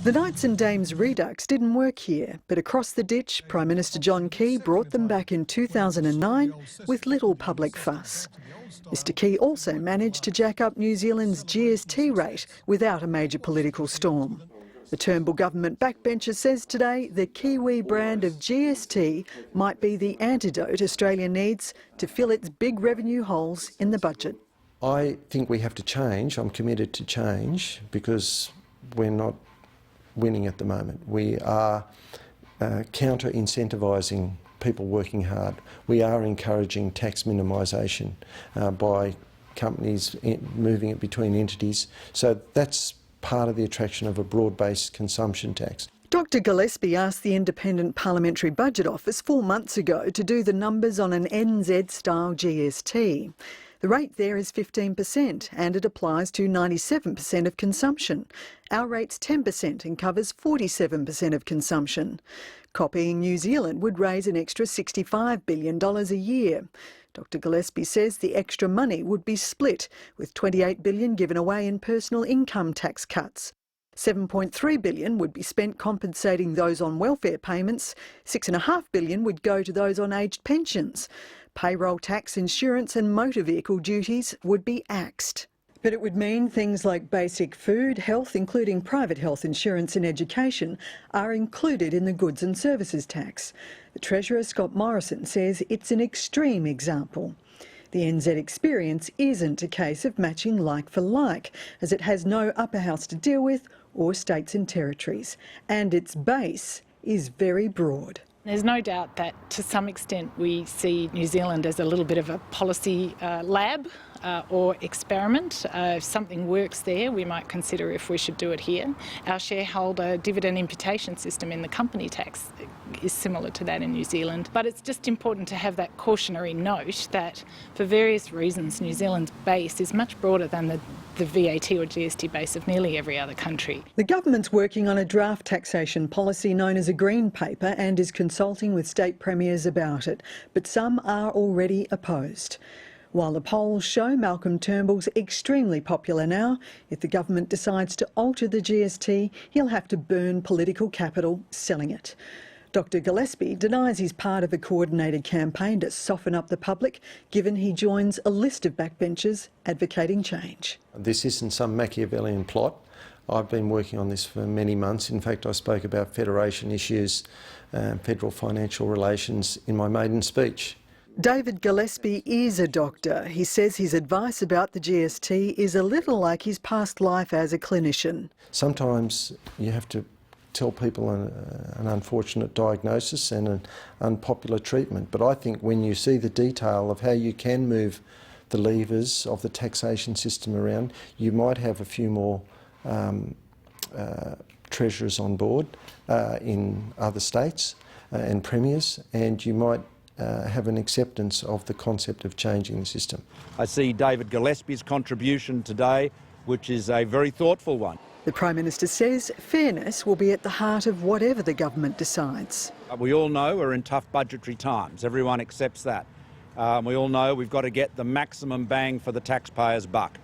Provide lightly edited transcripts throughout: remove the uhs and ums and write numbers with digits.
The Knights and Dames redux didn't work here, but across the ditch, Prime Minister John Key brought them back in 2009 with little public fuss. Mr Key also managed to jack up New Zealand's GST rate without a major political storm. The Turnbull government backbencher says today the Kiwi brand of GST might be the antidote Australia needs to fill its big revenue holes in the budget. I think we have to change. I'm committed to change because we're not winning at the moment. We are counter-incentivising people working hard. We are encouraging tax minimisation by companies moving it between entities. So that's part of the attraction of a broad-based consumption tax. Dr Gillespie asked the Independent Parliamentary Budget Office 4 months ago to do the numbers on an NZ-style GST. The rate there is 15% and it applies to 97% of consumption. Our rate's 10% and covers 47% of consumption. Copying New Zealand would raise an extra $65 billion a year. Dr Gillespie says the extra money would be split, with $28 billion given away in personal income tax cuts. $7.3 billion would be spent compensating those on welfare payments. $6.5 billion would go to those on aged pensions. Payroll tax, insurance and motor vehicle duties would be axed. But it would mean things like basic food, health, including private health insurance and education, are included in the goods and services tax. The Treasurer, Scott Morrison, says it's an extreme example. The NZ experience isn't a case of matching like for like, as it has no upper house to deal with or states and territories, and its base is very broad. There's no doubt that to some extent we see New Zealand as a little bit of a policy lab or experiment. If something works there, we might consider if we should do it here. Our shareholder dividend imputation system in the company tax is similar to that in New Zealand. But it's just important to have that cautionary note that for various reasons New Zealand's base is much broader than the VAT or GST base of nearly every other country. The government's working on a draft taxation policy known as a green paper and is consulting with state premiers about it, but some are already opposed. While the polls show Malcolm Turnbull's extremely popular now, if the government decides to alter the GST, he'll have to burn political capital selling it. Dr Gillespie denies he's part of a coordinated campaign to soften up the public, given he joins a list of backbenchers advocating change. This isn't some Machiavellian plot. I've been working on this for many months. In fact, I spoke about federation issues, federal financial relations in my maiden speech. David Gillespie is a doctor. He says his advice about the GST is a little like his past life as a clinician. Sometimes you have to tell people an unfortunate diagnosis and an unpopular treatment. But I think when you see the detail of how you can move the levers of the taxation system around, you might have a few more treasurers on board in other states and premiers, and you might have an acceptance of the concept of changing the system. I see David Gillespie's contribution today, which is a very thoughtful one. The Prime Minister says fairness will be at the heart of whatever the government decides. We all know we're in tough budgetary times. Everyone accepts that. We all know we've got to get the maximum bang for the taxpayer's buck.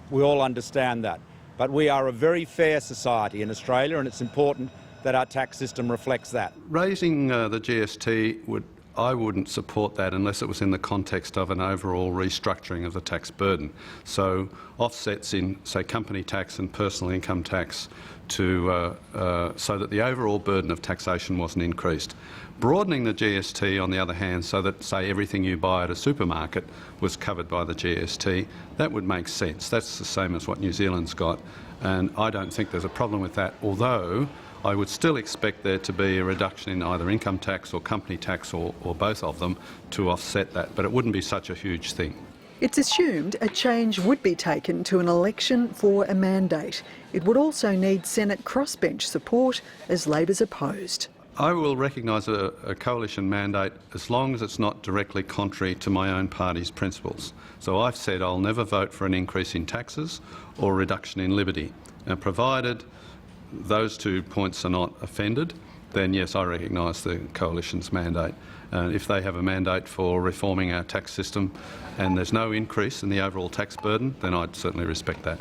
We all understand that. But we are a very fair society in Australia, and it's important that our tax system reflects that. Raising the GST I wouldn't support that unless it was in the context of an overall restructuring of the tax burden. So offsets in, say, company tax and personal income tax so that the overall burden of taxation wasn't increased. Broadening the GST, on the other hand, so that, say, everything you buy at a supermarket was covered by the GST, that would make sense. That's the same as what New Zealand's got, and I don't think there's a problem with that, although I would still expect there to be a reduction in either income tax or company tax or both of them to offset that, but it wouldn't be such a huge thing. It's assumed a change would be taken to an election for a mandate. It would also need Senate crossbench support, as Labor's opposed. I will recognise a coalition mandate as long as it's not directly contrary to my own party's principles. So I've said I'll never vote for an increase in taxes or reduction in liberty. And provided those 2 points are not offended, then yes, I recognise the coalition's mandate. If they have a mandate for reforming our tax system and there's no increase in the overall tax burden, then I'd certainly respect that.